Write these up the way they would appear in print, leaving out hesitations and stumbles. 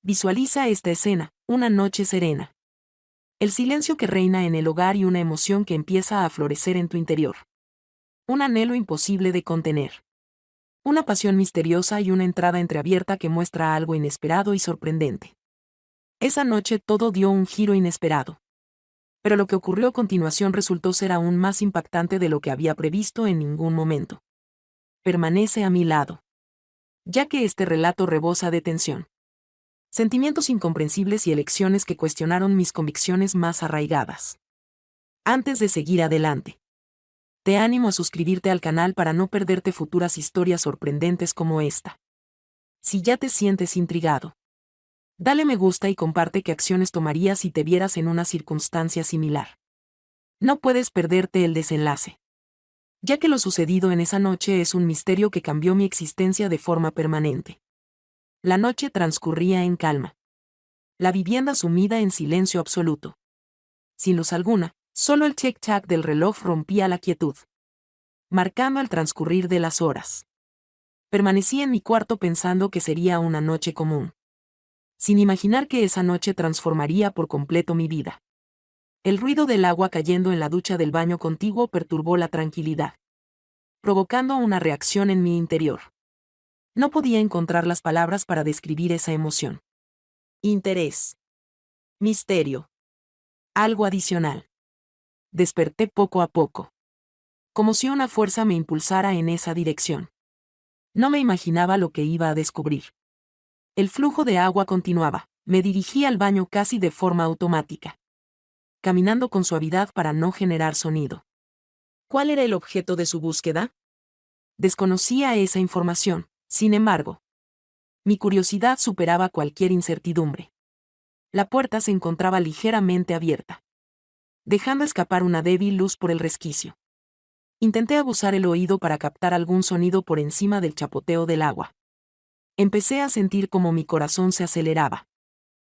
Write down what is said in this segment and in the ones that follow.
Visualiza esta escena, una noche serena. El silencio que reina en el hogar y una emoción que empieza a florecer en tu interior. Un anhelo imposible de contener. Una pasión misteriosa y una entrada entreabierta que muestra algo inesperado y sorprendente. Esa noche todo dio un giro inesperado. Pero lo que ocurrió a continuación resultó ser aún más impactante de lo que había previsto en ningún momento. Permanece a mi lado. Ya que este relato rebosa de tensión. Sentimientos incomprensibles y elecciones que cuestionaron mis convicciones más arraigadas. Antes de seguir adelante, te animo a suscribirte al canal para no perderte futuras historias sorprendentes como esta. Si ya te sientes intrigado, dale me gusta y comparte qué acciones tomarías si te vieras en una circunstancia similar. No puedes perderte el desenlace. Ya que lo sucedido en esa noche es un misterio que cambió mi existencia de forma permanente. La noche transcurría en calma. La vivienda sumida en silencio absoluto. Sin luz alguna, solo el tic-tac del reloj rompía la quietud, marcando el transcurrir de las horas. Permanecí en mi cuarto pensando que sería una noche común, sin imaginar que esa noche transformaría por completo mi vida. El ruido del agua cayendo en la ducha del baño contiguo perturbó la tranquilidad, provocando una reacción en mi interior. No podía encontrar las palabras para describir esa emoción. Interés. Misterio. Algo adicional. Desperté poco a poco. Como si una fuerza me impulsara en esa dirección. No me imaginaba lo que iba a descubrir. El flujo de agua continuaba. Me dirigí al baño casi de forma automática, caminando con suavidad para no generar sonido. ¿Cuál era el objeto de su búsqueda? Desconocía esa información, sin embargo. Mi curiosidad superaba cualquier incertidumbre. La puerta se encontraba ligeramente abierta, dejando escapar una débil luz por el resquicio. Intenté aguzar el oído para captar algún sonido por encima del chapoteo del agua. Empecé a sentir como mi corazón se aceleraba.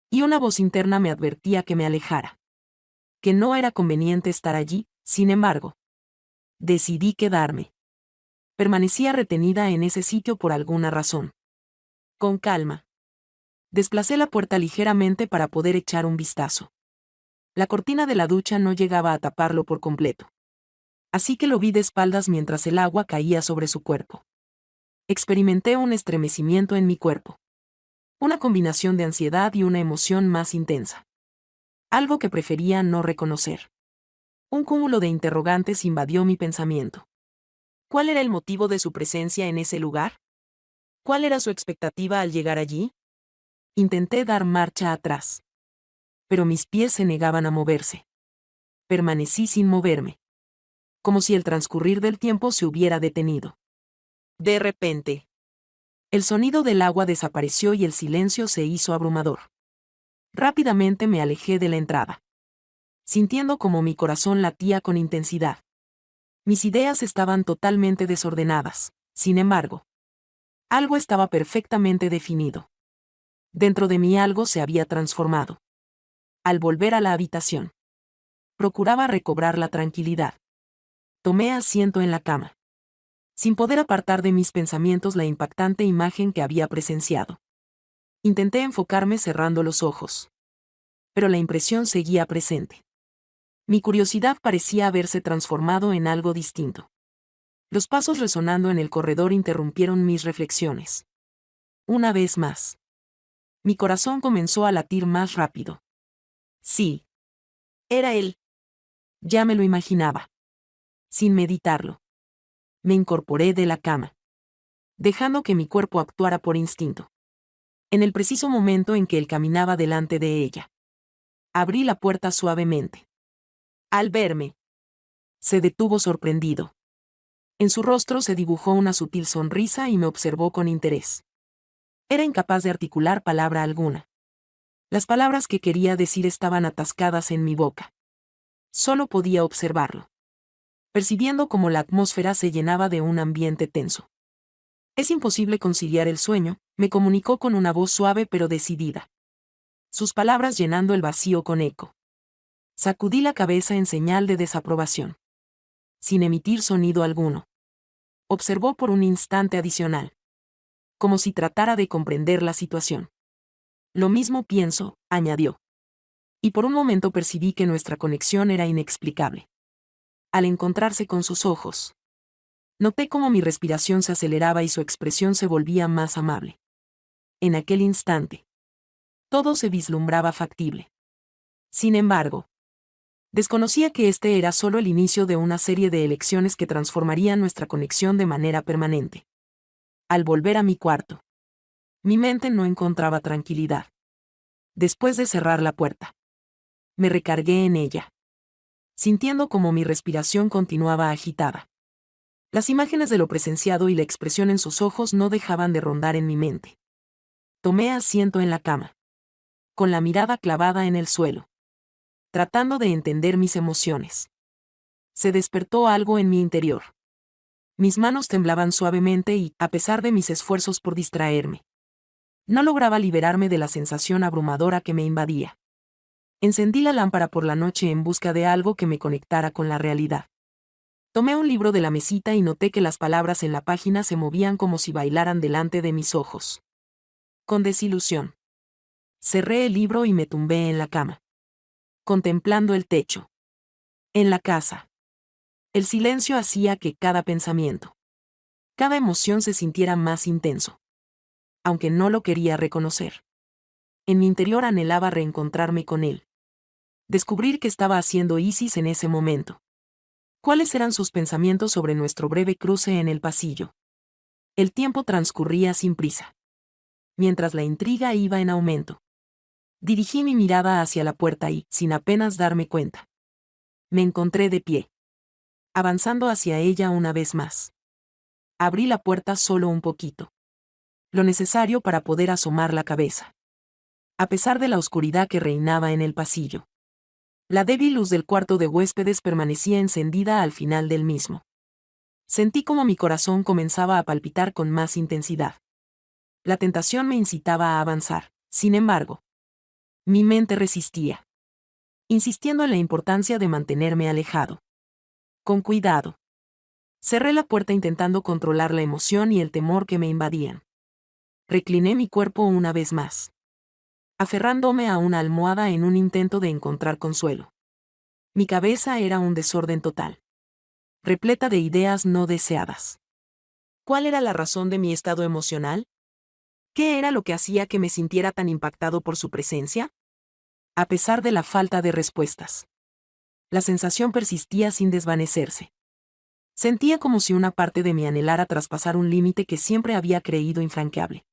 Y una voz interna me advertía que me alejara. Que no era conveniente estar allí, sin embargo. Decidí quedarme. Permanecía retenida en ese sitio por alguna razón. Con calma. Desplacé la puerta ligeramente para poder echar un vistazo. La cortina de la ducha no llegaba a taparlo por completo. Así que lo vi de espaldas mientras el agua caía sobre su cuerpo. Experimenté un estremecimiento en mi cuerpo. Una combinación de ansiedad y una emoción más intensa. Algo que prefería no reconocer. Un cúmulo de interrogantes invadió mi pensamiento. ¿Cuál era el motivo de su presencia en ese lugar? ¿Cuál era su expectativa al llegar allí? Intenté dar marcha atrás. Pero mis pies se negaban a moverse. Permanecí sin moverme. Como si el transcurrir del tiempo se hubiera detenido. De repente, el sonido del agua desapareció y el silencio se hizo abrumador. Rápidamente me alejé de la entrada, sintiendo como mi corazón latía con intensidad. Mis ideas estaban totalmente desordenadas, sin embargo. Algo estaba perfectamente definido. Dentro de mí algo se había transformado. Al volver a la habitación, procuraba recobrar la tranquilidad. Tomé asiento en la cama, sin poder apartar de mis pensamientos la impactante imagen que había presenciado. Intenté enfocarme cerrando los ojos. Pero la impresión seguía presente. Mi curiosidad parecía haberse transformado en algo distinto. Los pasos resonando en el corredor interrumpieron mis reflexiones. Una vez más. Mi corazón comenzó a latir más rápido. Sí. Era él. Ya me lo imaginaba. Sin meditarlo. Me incorporé de la cama, dejando que mi cuerpo actuara por instinto. En el preciso momento en que él caminaba delante de ella, abrí la puerta suavemente. Al verme, se detuvo sorprendido. En su rostro se dibujó una sutil sonrisa y me observó con interés. Era incapaz de articular palabra alguna. Las palabras que quería decir estaban atascadas en mi boca. Solo podía observarlo, percibiendo cómo la atmósfera se llenaba de un ambiente tenso. Es imposible conciliar el sueño, me comunicó con una voz suave pero decidida. Sus palabras llenando el vacío con eco. Sacudí la cabeza en señal de desaprobación. Sin emitir sonido alguno. Observó por un instante adicional. Como si tratara de comprender la situación. Lo mismo pienso, añadió. Y por un momento percibí que nuestra conexión era inexplicable. Al encontrarse con sus ojos, noté cómo mi respiración se aceleraba y su expresión se volvía más amable. En aquel instante, todo se vislumbraba factible. Sin embargo, desconocía que este era solo el inicio de una serie de elecciones que transformarían nuestra conexión de manera permanente. Al volver a mi cuarto, mi mente no encontraba tranquilidad. Después de cerrar la puerta, me recargué en ella, sintiendo como mi respiración continuaba agitada. Las imágenes de lo presenciado y la expresión en sus ojos no dejaban de rondar en mi mente. Tomé asiento en la cama, con la mirada clavada en el suelo, tratando de entender mis emociones. Se despertó algo en mi interior. Mis manos temblaban suavemente y, a pesar de mis esfuerzos por distraerme, no lograba liberarme de la sensación abrumadora que me invadía. Encendí la lámpara por la noche en busca de algo que me conectara con la realidad. Tomé un libro de la mesita y noté que las palabras en la página se movían como si bailaran delante de mis ojos. Con desilusión, cerré el libro y me tumbé en la cama, contemplando el techo. En la casa, el silencio hacía que cada pensamiento, cada emoción se sintiera más intenso. Aunque no lo quería reconocer. En mi interior anhelaba reencontrarme con él. Descubrir qué estaba haciendo Isis en ese momento. ¿Cuáles eran sus pensamientos sobre nuestro breve cruce en el pasillo? El tiempo transcurría sin prisa, mientras la intriga iba en aumento. Dirigí mi mirada hacia la puerta y, sin apenas darme cuenta, me encontré de pie, avanzando hacia ella una vez más. Abrí la puerta solo un poquito. Lo necesario para poder asomar la cabeza. A pesar de la oscuridad que reinaba en el pasillo, la débil luz del cuarto de huéspedes permanecía encendida al final del mismo. Sentí como mi corazón comenzaba a palpitar con más intensidad. La tentación me incitaba a avanzar, sin embargo. Mi mente resistía, insistiendo en la importancia de mantenerme alejado. Con cuidado. Cerré la puerta intentando controlar la emoción y el temor que me invadían. Recliné mi cuerpo una vez más, aferrándome a una almohada en un intento de encontrar consuelo. Mi cabeza era un desorden total, repleta de ideas no deseadas. ¿Cuál era la razón de mi estado emocional? ¿Qué era lo que hacía que me sintiera tan impactado por su presencia? A pesar de la falta de respuestas, la sensación persistía sin desvanecerse. Sentía como si una parte de mí anhelara traspasar un límite que siempre había creído infranqueable.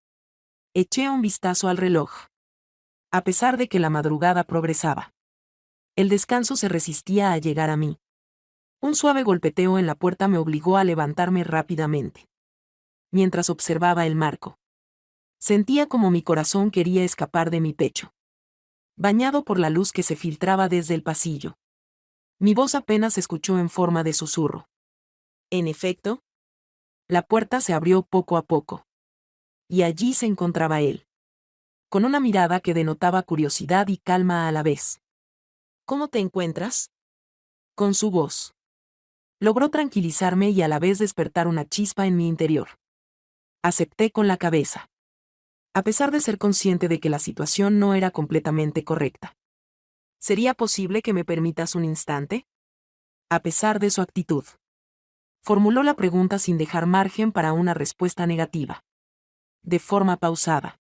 Eché un vistazo al reloj. A pesar de que la madrugada progresaba, el descanso se resistía a llegar a mí. Un suave golpeteo en la puerta me obligó a levantarme rápidamente. Mientras observaba el marco, sentía como mi corazón quería escapar de mi pecho, bañado por la luz que se filtraba desde el pasillo. Mi voz apenas se escuchó en forma de susurro. En efecto, la puerta se abrió poco a poco. Y allí se encontraba él, con una mirada que denotaba curiosidad y calma a la vez. ¿Cómo te encuentras? Con su voz. Logró tranquilizarme y a la vez despertar una chispa en mi interior. Acepté con la cabeza, a pesar de ser consciente de que la situación no era completamente correcta. ¿Sería posible que me permitas un instante? A pesar de su actitud, formuló la pregunta sin dejar margen para una respuesta negativa. De forma pausada,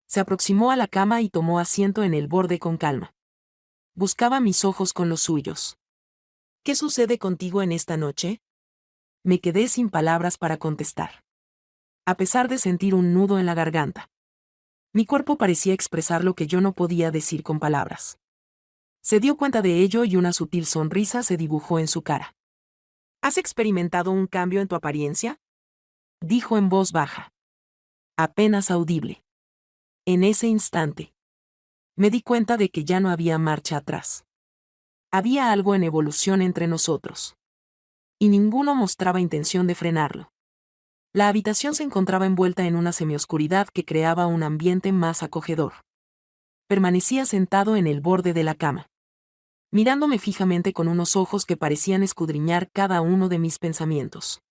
se aproximó a la cama y tomó asiento en el borde con calma. Buscaba mis ojos con los suyos. ¿Qué sucede contigo en esta noche? Me quedé sin palabras para contestar. A pesar de sentir un nudo en la garganta, mi cuerpo parecía expresar lo que yo no podía decir con palabras. Se dio cuenta de ello y una sutil sonrisa se dibujó en su cara. ¿Has experimentado un cambio en tu apariencia? Dijo en voz baja, apenas audible. En ese instante, me di cuenta de que ya no había marcha atrás. Había algo en evolución entre nosotros. Y ninguno mostraba intención de frenarlo. La habitación se encontraba envuelta en una semioscuridad que creaba un ambiente más acogedor. Permanecía sentado en el borde de la cama, mirándome fijamente con unos ojos que parecían escudriñar cada uno de mis pensamientos.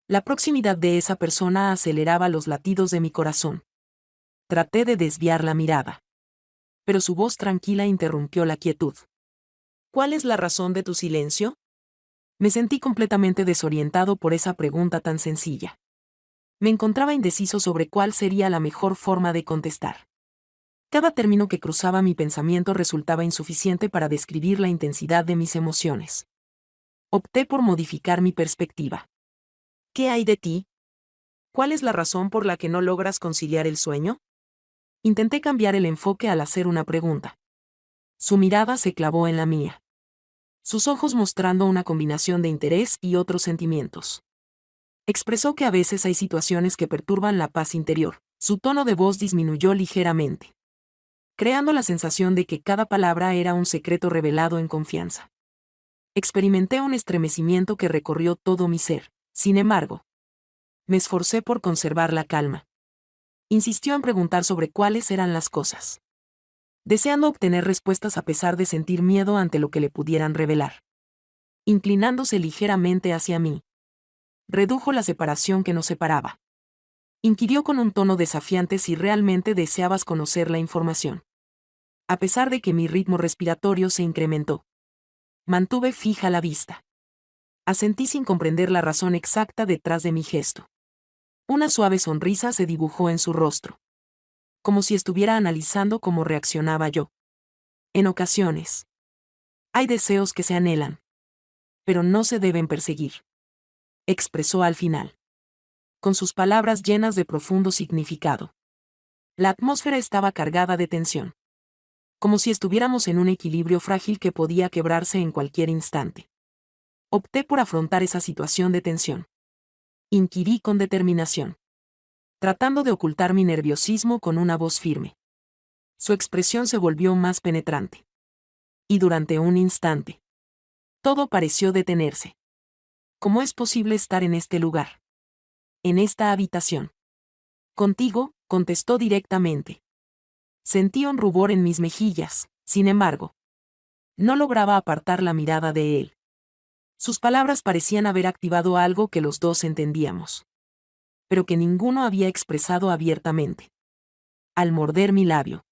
La proximidad de esa persona aceleraba los latidos de mi corazón. Traté de desviar la mirada. Pero su voz tranquila interrumpió la quietud. ¿Cuál es la razón de tu silencio? Me sentí completamente desorientado por esa pregunta tan sencilla. Me encontraba indeciso sobre cuál sería la mejor forma de contestar. Cada término que cruzaba mi pensamiento resultaba insuficiente para describir la intensidad de mis emociones. Opté por modificar mi perspectiva. ¿Qué hay de ti? ¿Cuál es la razón por la que no logras conciliar el sueño? Intenté cambiar el enfoque al hacer una pregunta. Su mirada se clavó en la mía. Sus ojos mostrando una combinación de interés y otros sentimientos. Expresó que a veces hay situaciones que perturban la paz interior. Su tono de voz disminuyó ligeramente, creando la sensación de que cada palabra era un secreto revelado en confianza. Experimenté un estremecimiento que recorrió todo mi ser. Sin embargo, me esforcé por conservar la calma. Insistió en preguntar sobre cuáles eran las cosas, deseando obtener respuestas a pesar de sentir miedo ante lo que le pudieran revelar. Inclinándose ligeramente hacia mí, redujo la separación que nos separaba. Inquirió con un tono desafiante si realmente deseabas conocer la información. A pesar de que mi ritmo respiratorio se incrementó, mantuve fija la vista. Asentí sin comprender la razón exacta detrás de mi gesto. Una suave sonrisa se dibujó en su rostro, como si estuviera analizando cómo reaccionaba yo. En ocasiones, hay deseos que se anhelan, pero no se deben perseguir, expresó al final, con sus palabras llenas de profundo significado. La atmósfera estaba cargada de tensión, como si estuviéramos en un equilibrio frágil que podía quebrarse en cualquier instante. Opté por afrontar esa situación de tensión. Inquirí con determinación, tratando de ocultar mi nerviosismo con una voz firme. Su expresión se volvió más penetrante. Y durante un instante, todo pareció detenerse. ¿Cómo es posible estar en este lugar? En esta habitación. Contigo, contestó directamente. Sentí un rubor en mis mejillas, sin embargo. No lograba apartar la mirada de él. Sus palabras parecían haber activado algo que los dos entendíamos, pero que ninguno había expresado abiertamente. Al morder mi labio,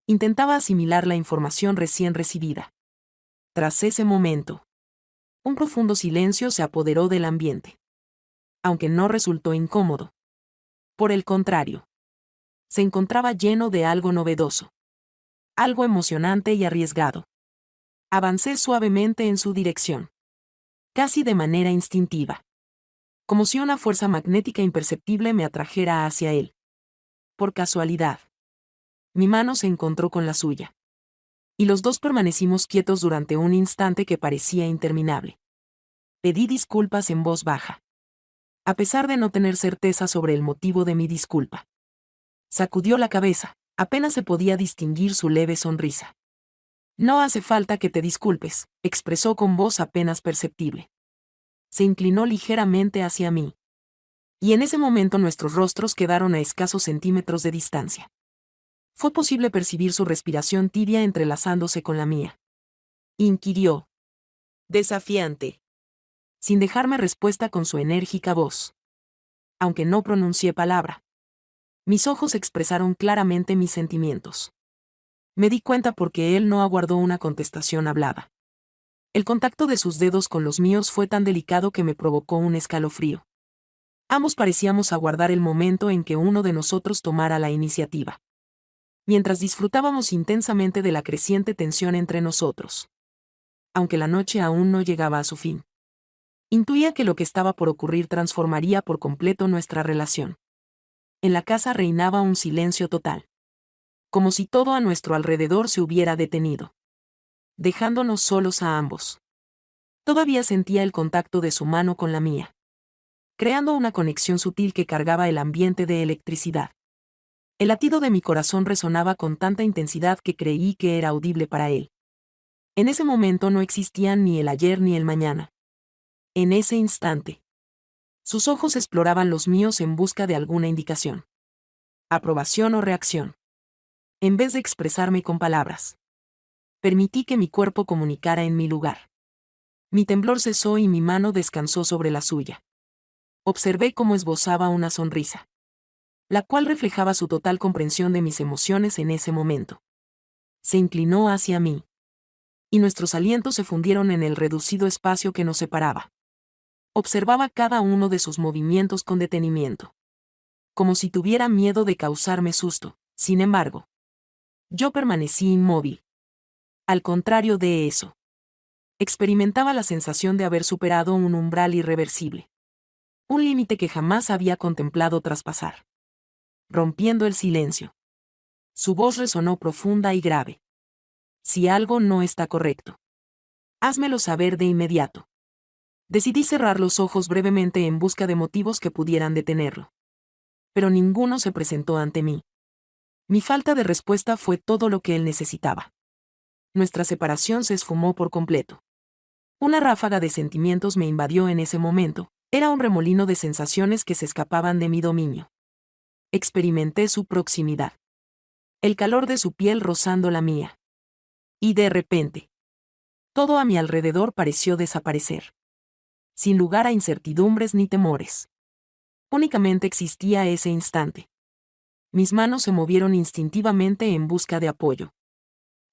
intentaba asimilar la información recién recibida. Tras ese momento, un profundo silencio se apoderó del ambiente. Aunque no resultó incómodo. Por el contrario, se encontraba lleno de algo novedoso. Algo emocionante y arriesgado. Avancé suavemente en su dirección. Casi de manera instintiva. Como si una fuerza magnética imperceptible me atrajera hacia él. Por casualidad, mi mano se encontró con la suya. Y los dos permanecimos quietos durante un instante que parecía interminable. Pedí disculpas en voz baja, a pesar de no tener certeza sobre el motivo de mi disculpa. Sacudió la cabeza, apenas se podía distinguir su leve sonrisa. No hace falta que te disculpes, expresó con voz apenas perceptible. Se inclinó ligeramente hacia mí. Y en ese momento nuestros rostros quedaron a escasos centímetros de distancia. Fue posible percibir su respiración tibia entrelazándose con la mía. Inquirió. Desafiante. Sin dejarme respuesta con su enérgica voz. Aunque no pronuncié palabra. Mis ojos expresaron claramente mis sentimientos. Me di cuenta porque él no aguardó una contestación hablada. El contacto de sus dedos con los míos fue tan delicado que me provocó un escalofrío. Ambos parecíamos aguardar el momento en que uno de nosotros tomara la iniciativa. Mientras disfrutábamos intensamente de la creciente tensión entre nosotros. Aunque la noche aún no llegaba a su fin. Intuía que lo que estaba por ocurrir transformaría por completo nuestra relación. En la casa reinaba un silencio total. Como si todo a nuestro alrededor se hubiera detenido. Dejándonos solos a ambos. Todavía sentía el contacto de su mano con la mía. Creando una conexión sutil que cargaba el ambiente de electricidad. El latido de mi corazón resonaba con tanta intensidad que creí que era audible para él. En ese momento no existían ni el ayer ni el mañana. En ese instante. Sus ojos exploraban los míos en busca de alguna indicación. Aprobación o reacción. En vez de expresarme con palabras. Permití que mi cuerpo comunicara en mi lugar. Mi temblor cesó y mi mano descansó sobre la suya. Observé cómo esbozaba una sonrisa. la cual reflejaba su total comprensión de mis emociones en ese momento. Se inclinó hacia mí. Y nuestros alientos se fundieron en el reducido espacio que nos separaba. Observaba cada uno de sus movimientos con detenimiento. Como si tuviera miedo de causarme susto. Sin embargo, yo permanecí inmóvil. Al contrario de eso, experimentaba la sensación de haber superado un umbral irreversible. Un límite que jamás había contemplado traspasar. Rompiendo el silencio. Su voz resonó profunda y grave. Si algo no está correcto, házmelo saber de inmediato. Decidí cerrar los ojos brevemente en busca de motivos que pudieran detenerlo. Pero ninguno se presentó ante mí. Mi falta de respuesta fue todo lo que él necesitaba. Nuestra separación se esfumó por completo. Una ráfaga de sentimientos me invadió en ese momento. Era un remolino de sensaciones que se escapaban de mi dominio. Experimenté su proximidad. El calor de su piel rozando la mía. Y de repente, todo a mi alrededor pareció desaparecer. Sin lugar a incertidumbres ni temores. Únicamente existía ese instante. Mis manos se movieron instintivamente en busca de apoyo.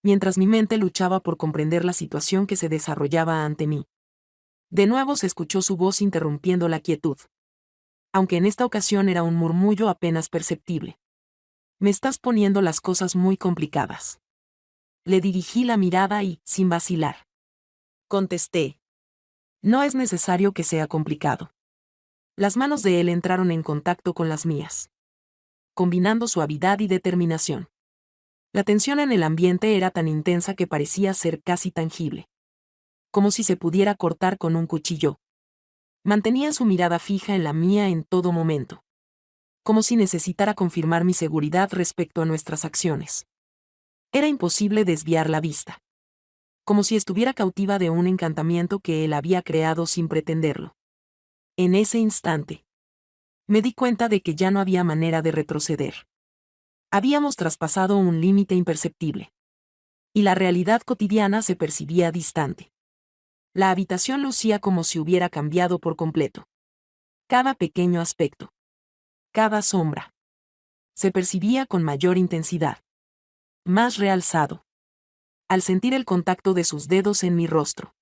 Mientras mi mente luchaba por comprender la situación que se desarrollaba ante mí. De nuevo se escuchó su voz interrumpiendo la quietud. Aunque en esta ocasión era un murmullo apenas perceptible. Me estás poniendo las cosas muy complicadas. Le dirigí la mirada y, sin vacilar, contesté. No es necesario que sea complicado. Las manos de él entraron en contacto con las mías, combinando suavidad y determinación. La tensión en el ambiente era tan intensa que parecía ser casi tangible. Como si se pudiera cortar con un cuchillo. Mantenía su mirada fija en la mía en todo momento. Como si necesitara confirmar mi seguridad respecto a nuestras acciones. Era imposible desviar la vista. Como si estuviera cautiva de un encantamiento que él había creado sin pretenderlo. En ese instante, me di cuenta de que ya no había manera de retroceder. Habíamos traspasado un límite imperceptible. Y la realidad cotidiana se percibía distante. La habitación lucía como si hubiera cambiado por completo. Cada pequeño aspecto. Cada sombra. Se percibía con mayor intensidad. Más realzado. Al sentir el contacto de sus dedos en mi rostro.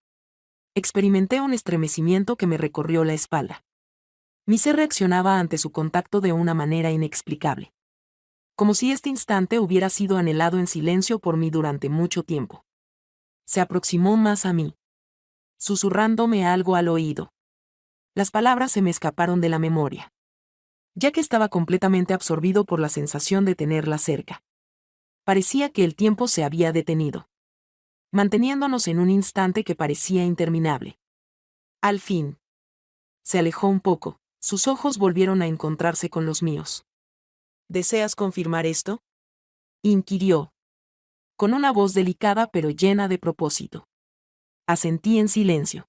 Experimenté un estremecimiento que me recorrió la espalda. Mi ser reaccionaba ante su contacto de una manera inexplicable. Como si este instante hubiera sido anhelado en silencio por mí durante mucho tiempo. Se aproximó más a mí, susurrándome algo al oído. Las palabras se me escaparon de la memoria, ya que estaba completamente absorbido por la sensación de tenerla cerca. Parecía que el tiempo se había detenido, manteniéndonos en un instante que parecía interminable. Al fin, se alejó un poco, sus ojos volvieron a encontrarse con los míos. ¿Deseas confirmar esto?, inquirió, con una voz delicada pero llena de propósito. Asentí en silencio,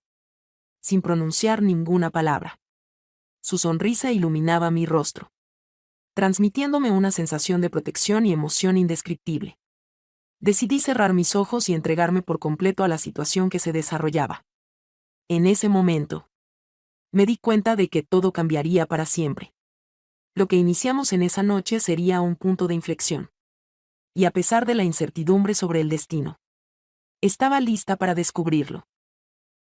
sin pronunciar ninguna palabra. Su sonrisa iluminaba mi rostro, transmitiéndome una sensación de protección y emoción indescriptible. Decidí cerrar mis ojos y entregarme por completo a la situación que se desarrollaba. En ese momento, me di cuenta de que todo cambiaría para siempre. Lo que iniciamos en esa noche sería un punto de inflexión. Y a pesar de la incertidumbre sobre el destino, estaba lista para descubrirlo.